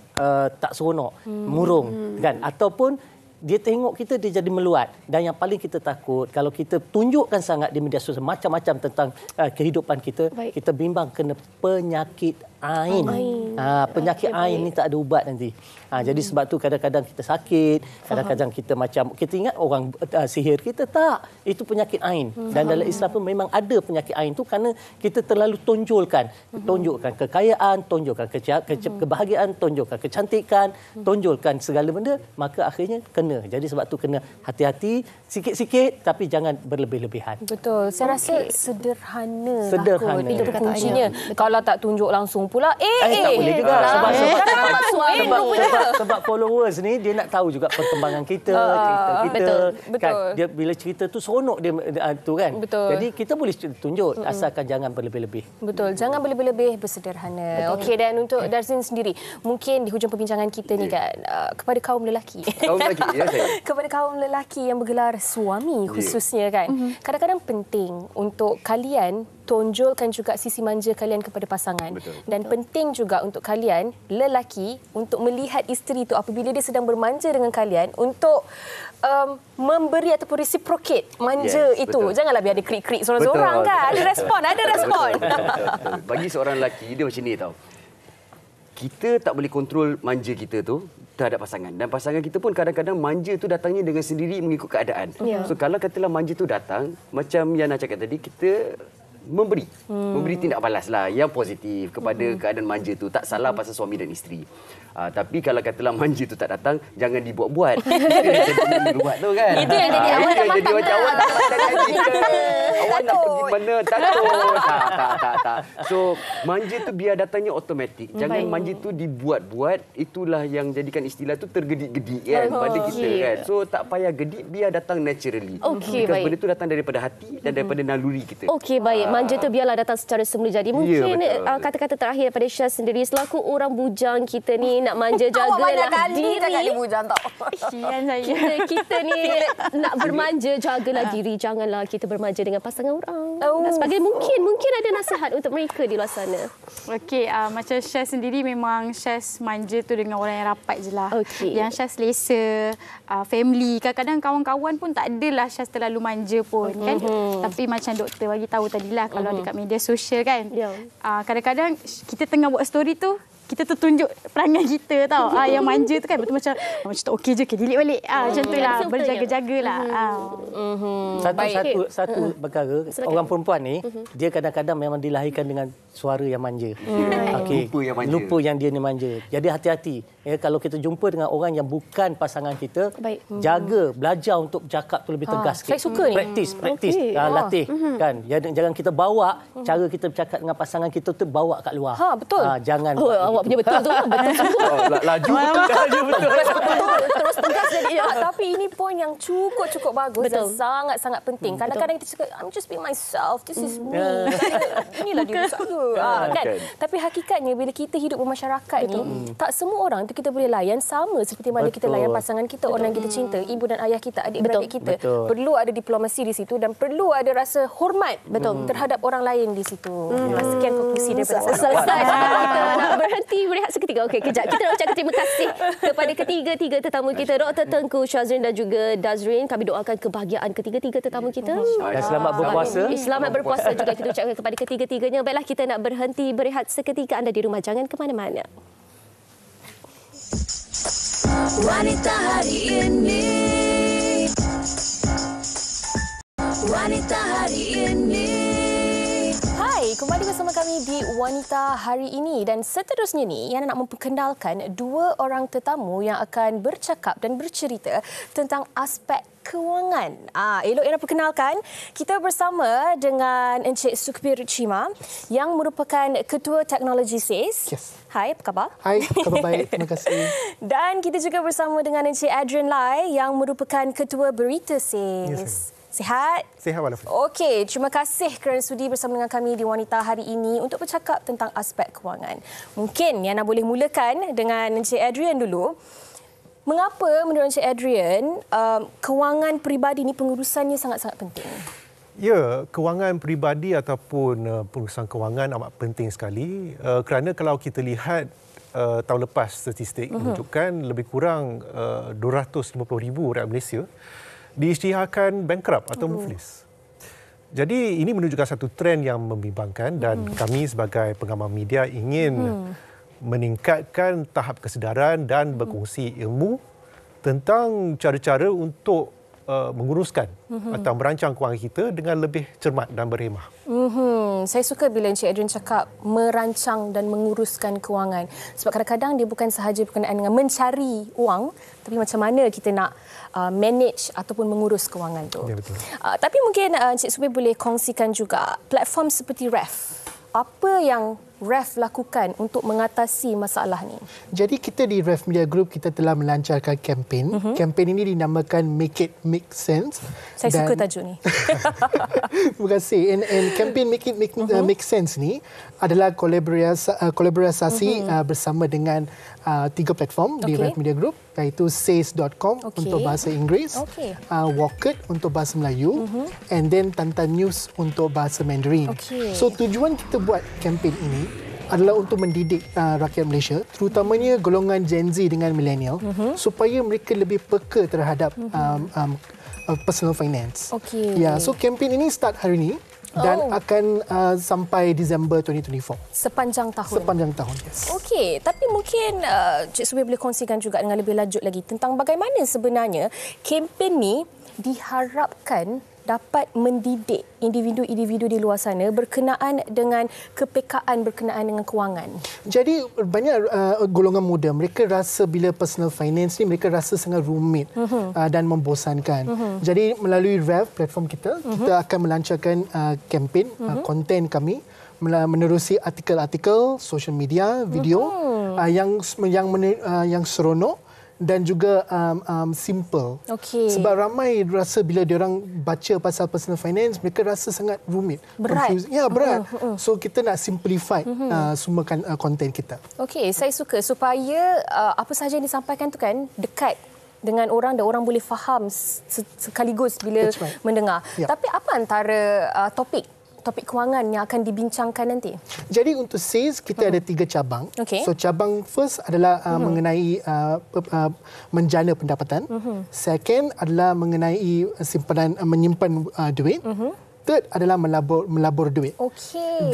tak seronok, murung kan, ataupun dia tengok kita dia jadi meluat. Dan yang paling kita takut kalau kita tunjukkan sangat di media sosial macam-macam tentang kehidupan kita, kita bimbang kena penyakit ain. Penyakit ain ni tak ada ubat nanti. Jadi sebab tu kadang-kadang kita sakit, kadang-kadang kita macam kita ingat orang sihir, kita tak. Itu penyakit ain. Dan dalam Islam pun memang ada penyakit ain tu kerana kita terlalu tonjolkan kekayaan, tonjolkan kebahagiaan, tonjolkan kecantikan, tonjolkan segala benda, maka akhirnya kena. Jadi sebab tu kena hati-hati, sikit-sikit tapi jangan berlebih-lebihan. Betul. Saya rasa sederhana. Itu kuncinya. Kalau tak tunjuk langsung pula. Tak boleh juga. Sebab sebab followers ni dia nak tahu juga perkembangan kita, cerita kita. Betul. Kan? Dia bila cerita tu seronok dia tu kan. Betul. Jadi kita boleh tunjuk asalkan jangan berlebih-lebih. Betul, jangan berlebih-lebih, bersederhana. Okey, dan untuk Darzin sendiri, mungkin di hujung perbincangan kita ni kan, kepada kaum lelaki. Kaum lelaki, ya saya. Kepada kaum lelaki yang bergelar suami khususnya kan. Kadang-kadang penting untuk kalian tonjolkan juga sisi manja kalian kepada pasangan. Betul. Dan penting juga untuk kalian lelaki untuk melihat isteri itu apabila dia sedang bermanja dengan kalian untuk memberi ataupun reciprocate manja itu. Betul. Janganlah biar dia krik-krik seorang-seorang kan. Ada respon. Betul. Bagi seorang lelaki dia macam ni tau. Kita tak boleh kontrol manja kita tu terhadap pasangan. Dan pasangan kita pun kadang-kadang manja tu datangnya dengan sendiri mengikut keadaan. So kalau katalah manja tu datang, macam yang nak cakap tadi, kita memberi tindak balas lah yang positif kepada keadaan manja tu. Tak salah pasal suami dan isteri. Tapi kalau katalah manja tu tak datang, jangan dibuat-buat. Itu buat tu kan. Itu yang jadi awak dah jadi macam awak tak makan lagi ke? Awak nak pergi mana? Takut. Tak. So manja tu biar datangnya automatik. Jangan manja tu dibuat-buat. Itulah yang jadikan istilah tu tergedik-gedik kan pada kita kan. So tak payah gedik, biar datang naturally. Okey, baik. Benda tu datang daripada hati dan daripada naluri kita. Okey, baik. Manja tu biarlah datang secara semula jadi. Mungkin kata-kata terakhir daripada Syah sendiri selaku orang bujang kita ni nak manja jagalah diri. Cakap dia bujang tau. Kesian saya. Kita ni nak bermanja, jagalah diri. Janganlah kita bermanja dengan pasangan orang. Dan sebagainya. Mungkin ada nasihat untuk mereka di luar sana. Okey, macam Syah sendiri memang Syah manja tu dengan orang yang rapat je lah. Okey. Yang Syah selesa, family. Kadang-kadang kawan-kawan pun tak adalah Syah terlalu manja pun kan. Tapi macam doktor bagi tahu tadilah kalau dekat media sosial kan. Kadang-kadang kita tengah buat story tu, kita tertunjuk perangai kita tau. Yang manja tu kan betul macam tak okey je, delete balik. Macam tu lah, berjaga-jagalah. Satu perkara, orang perempuan ni, dia kadang-kadang memang dilahirkan dengan suara yang manja. Okey, lupa yang dia ni manja. Jadi hati-hati. Kalau kita jumpa dengan orang yang bukan pasangan kita, jaga, belajar untuk bercakap tu lebih tegas sikit. Saya suka ni. Praktis, latih kan. Jangan kita bawa cara kita bercakap dengan pasangan kita tu bawa kat luar. Betul. Jangan. Awak punya betul tu. Laju betul. Terus tegas jadi. Tapi ini poin yang cukup bagus dan sangat-sangat penting. Kadang-kadang kita cakap, I'm just being myself. This is me. Inilah diri saya. Kan? Tapi hakikatnya bila kita hidup bermasyarakat ni, tak semua orang tu kita boleh layan sama seperti mana kita layan pasangan kita, orang yang kita cinta, ibu dan ayah kita, adik-beradik kita. Perlu ada diplomasi di situ dan perlu ada rasa hormat terhadap orang lain di situ. Sekian konklusi daripada saya. Selesai. Kita nak berhenti berehat seketika. Okey, kejap. Kita nak ucapkan terima kasih kepada ketiga-tiga tetamu kita, Dr. Tengku, Syazrin dan juga Darzrin. Kami doakan kebahagiaan ketiga-tiga tetamu kita. Dan selamat berpuasa. Selamat berpuasa juga kita ucapkan kepada ketiga-tiganya. Baiklah, kita nak berhenti berehat seketika. Anda di rumah jangan ke mana-mana. Wanita hari ini. Wanita hari ini. Hai, kembali bersama kami di Wanita Hari Ini dan seterusnya ni yang nak memperkenalkan dua orang tetamu yang akan bercakap dan bercerita tentang aspek kewangan. Elok yang nak perkenalkan, kita bersama dengan Encik Sukbir Chima yang merupakan Ketua Teknologi SAIS. Yes. Hai, apa khabar? Hai, khabar baik. Terima kasih. Dan kita juga bersama dengan Encik Adrian Lai yang merupakan Ketua Berita SAIS. Yes, sihat? Sihat walafiat. Okey, terima kasih kerana sudi bersama dengan kami di Wanita Hari Ini untuk bercakap tentang aspek kewangan. Mungkin Yana boleh mulakan dengan Encik Adrian dulu. Mengapa menurut Encik Adrian kewangan peribadi ini pengurusannya sangat-sangat penting? Ya, kewangan peribadi ataupun pengurusan kewangan amat penting sekali kerana kalau kita lihat tahun lepas statistik menunjukkan lebih kurang 250,000 rakyat Malaysia diisytiharkan bankrupt atau muflis. Jadi ini menunjukkan satu trend yang membimbangkan dan kami sebagai pengamal media ingin meningkatkan tahap kesedaran dan berkongsi ilmu tentang cara-cara untuk menguruskan atau merancang kewangan kita dengan lebih cermat dan berhemah. Saya suka bila Encik Adrian cakap merancang dan menguruskan kewangan. Sebab kadang-kadang dia bukan sahaja berkenaan dengan mencari wang, tapi macam mana kita nak manage ataupun mengurus kewangan tu. Ya, betul. Tapi mungkin Encik Subir boleh kongsikan juga platform seperti REF. Apa yang REF lakukan untuk mengatasi masalah ni? Jadi kita di REF Media Group kita telah melancarkan kempen. Kempen ini dinamakan Make It Make Sense. Saya suka tajuk ni. Terima kasih. And kempen Make It Make Sense ni adalah kolaborasi bersama dengan 3 platform di REF Media Group, iaitu says.com untuk bahasa Inggeris, Walkit untuk bahasa Melayu, and then Tantan News untuk bahasa Mandarin. So tujuan kita buat kempen ini adalah untuk mendidik rakyat Malaysia, terutamanya golongan Gen Z dengan milenial, supaya mereka lebih peka terhadap personal finance. Ya, so kempen ini start hari ini dan akan sampai Disember 2024. Sepanjang tahun? Sepanjang tahun, yes. Okey, tapi mungkin Cik Subi boleh kongsikan juga dengan lebih lanjut lagi tentang bagaimana sebenarnya kempen ni diharapkan dapat mendidik individu-individu di luar sana berkenaan dengan kepekaan berkenaan dengan kewangan. Jadi banyak golongan muda, mereka rasa bila personal finance ni mereka rasa sangat rumit dan membosankan. Jadi melalui REF, platform kita, kita akan melancarkan kempen, konten kami menerusi artikel-artikel, social media, video yang seronok dan juga simple. Sebab ramai rasa bila diorang baca pasal personal finance, mereka rasa sangat rumit. Berat. Ya, berat. So kita nak simplify semua konten kita. Okey, saya suka supaya apa sahaja yang disampaikan tu kan dekat dengan orang dan orang boleh faham sekaligus bila mendengar. Tapi apa antara topik kewangan yang akan dibincangkan nanti? Jadi untuk SAYS, kita ada 3 cabang. So cabang first adalah mengenai menjana pendapatan. Second adalah mengenai menyimpan duit. Third adalah melabur duit.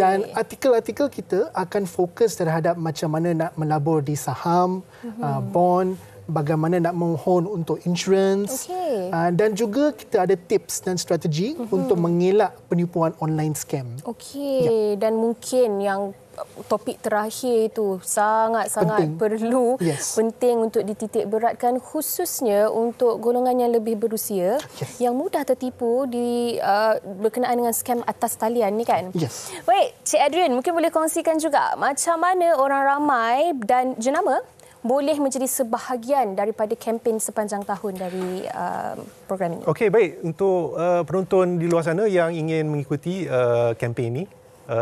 Dan artikel-artikel kita akan fokus terhadap macam mana nak melabur di saham, bond, bagaimana nak mohon untuk insurance, dan juga kita ada tips dan strategi untuk mengelak penipuan online scam. Dan mungkin yang topik terakhir itu sangat-sangat perlu, penting untuk dititik beratkan, khususnya untuk golongan yang lebih berusia yang mudah tertipu berkenaan dengan scam atas talian ni kan. Baik, Cik Adrian mungkin boleh kongsikan juga macam mana orang ramai dan jenama boleh menjadi sebahagian daripada kempen sepanjang tahun dari program ini. Okey, baik. Untuk penonton di luar sana yang ingin mengikuti kempen ini,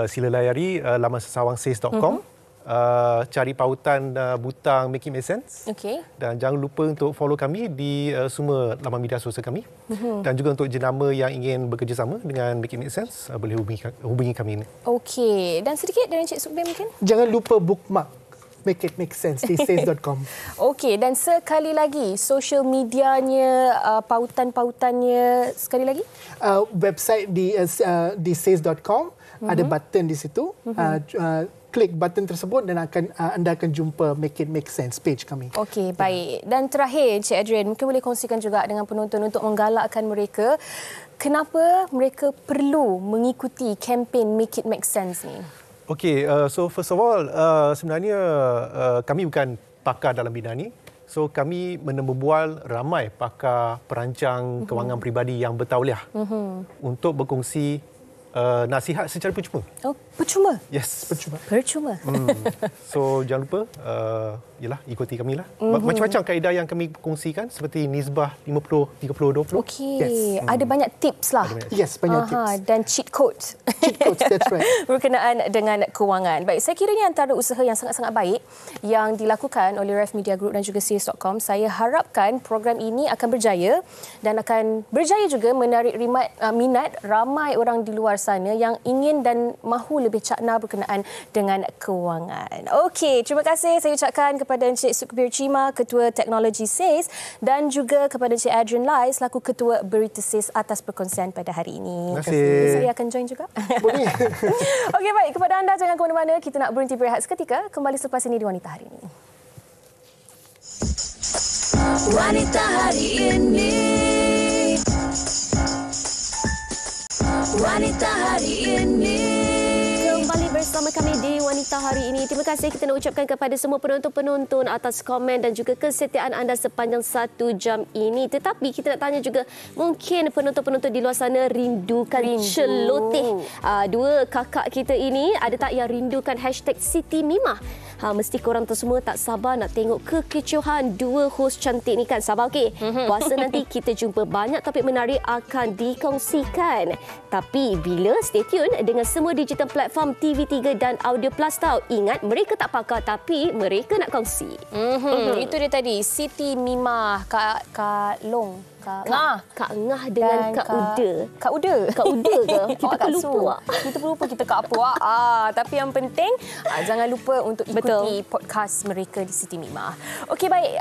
sila layari laman sesawangsales.com, cari pautan butang Make It Make Sense. Dan jangan lupa untuk follow kami di semua laman media sosial kami. Dan juga untuk jenama yang ingin bekerjasama dengan Make It Make Sense, boleh hubungi kami ini. Okey, dan sedikit dari Cik Sukbi mungkin? Jangan lupa bookmark Make It Make Sense di says.com. Okey, dan sekali lagi social medianya, pautan-pautannya sekali lagi? Website di says.com, ada button di situ. Klik button tersebut dan anda akan jumpa Make It Make Sense page kami. Okey, baik. Dan terakhir, Cik Adrian, mungkin boleh kongsikan juga dengan penonton untuk menggalakkan mereka kenapa mereka perlu mengikuti kempen Make It Make Sense ni. Okey, so first of all, sebenarnya kami bukan pakar dalam bidang ni. So kami berbual ramai pakar perancang kewangan peribadi yang bertauliah untuk berkongsi nasihat secara percuma. Oh, percuma? Yes, percuma. Percuma. So jangan lupa ikuti kami lah. Macam-macam kaedah yang kami kongsikan seperti nisbah 50, 30, 20. Okey, ada banyak tips lah. Yes, banyak tips. Dan cheat codes. Cheat codes, that's right. Berkenaan dengan kewangan. Baik, saya kira ini antara usaha yang sangat-sangat baik yang dilakukan oleh REF Media Group dan juga says.com. Saya harapkan program ini akan berjaya dan akan berjaya juga menarik minat ramai orang di luar sana yang ingin dan mahu lebih cakna berkenaan dengan kewangan. Okey, terima kasih saya ucapkan kepada Encik Sukbir Chima, Ketua Teknologi SAYS, dan juga kepada Encik Adrian Lai, selaku Ketua Berita SAYS atas perkongsian pada hari ini. Terima kasih. Saya akan join juga. Boleh. Okey, baik. Kepada anda, jangan ke mana-mana. Kita nak berhenti berehat seketika. Kembali selepas ini di Wanita Hari Ini. Wanita Hari Ini. Wanita Hari Ini. Kembali bersama bersama kami di Wanita Hari ini. Terima kasih kita nak ucapkan kepada semua penonton-penonton atas komen dan juga kesetiaan anda sepanjang 1 jam ini. Tetapi kita nak tanya juga, mungkin penonton-penonton di luar sana rindukan celoteh. Dua kakak kita ini, ada tak yang rindukan #Siti Mimah? Mesti korang tu semua tak sabar nak tengok kekecohan dua host cantik ni kan. Sabar okey. Puasa nanti kita jumpa banyak topik menarik akan dikongsikan. Tapi bila stay tune dengan semua digital platform TV3 dan Audio Plus tau. Ingat mereka tak pakar tapi mereka nak kongsi. Itu dia tadi Siti Mimah, Kak Long. Kak Ngah dengan Kak Uda. Kak Uda? Kak Uda ke? Kita terlupa. Kita lupa kita Kak apa. Tapi yang penting jangan lupa untuk ikuti podcast mereka di Siti Mimah. Okey, baik.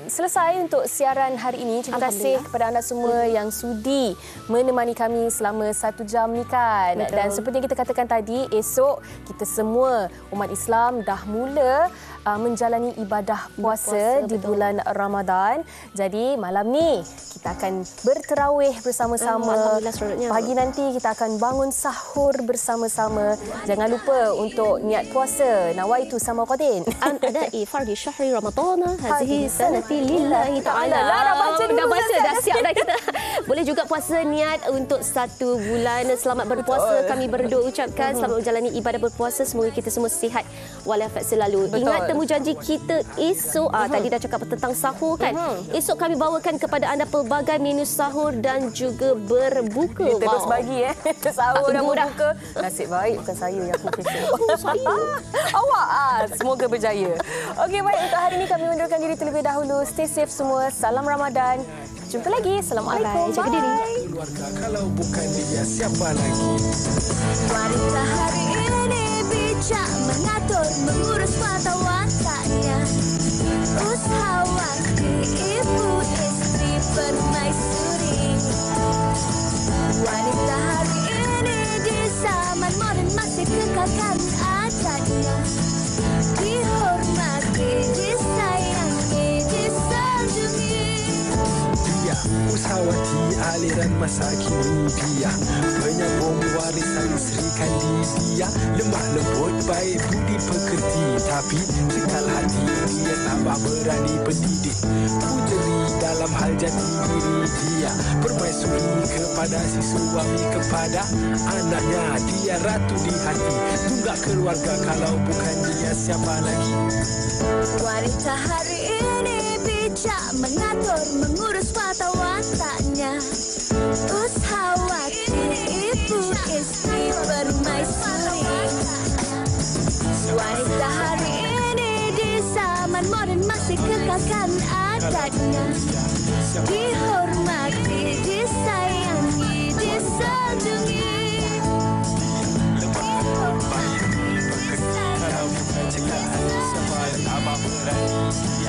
Selesai untuk siaran hari ini. Terima kasih kepada anda semua yang sudi menemani kami selama 1 jam ni kan. Dan seperti yang kita katakan tadi, esok kita semua umat Islam dah mula menjalani ibadah puasa di bulan Ramadan. Jadi malam ni kita akan berterawih bersama-sama. Pagi nanti kita akan bangun sahur bersama-sama. Jangan lupa untuk niat puasa. Nawaitu sama qadin. Ada fardi syahri Ramadan. Hazihi sanati lillahi ta'ala. Dah baca, dah siap dah kita. Boleh juga puasa niat untuk 1 bulan. Selamat berpuasa. Kami berdua ucapkan selamat menjalani ibadah berpuasa. Semoga kita semua sihat walafiat selalu. Ingat temu janji kita esok. Tadi dah cakap tentang sahur kan. Esok kami bawakan kepada anda pelbagai menu sahur dan juga berbuka. Dia terus bagi sahur dan berbuka. Nasib baik bukan saya yang aku saya. Awak semoga berjaya. Okey, baik, untuk hari ini kami undurkan diri terlebih dahulu. Stay safe semua. Salam Ramadan. Jumpa lagi. Assalamualaikum. Jaga diri. Kalau bukan dia siapa lagi? Wanita hari ini bijak mengatur mengurus mata wataknya. Ushawati ibu istri permaisuri. Wanita hari ini di zaman modern masih kekalkan adatnya. Dihormati, disayangi, disanjungi. Dia ushawati aliran masa kini. Dia penyambung warisan Sri Kandidia. Lemah lembut baik budi pekerti, tapi cekal hati dia tambah berani pendidik. Pujeri dalam hal jati diri dia. Permaisuri kepada si suami, kepada anaknya. Dia ratu di hati, tunggak keluarga. Kalau bukan dia siapa lagi? Wanita hari ini bijak mengatur mengurus mata wataknya. Ushawati ibu istri permaisuri. Wanita hari ini di zaman modern masih kekalkan adatnya. Dihormati, disayangi, disanjungi. Dihormati, disayangi, disanjungi.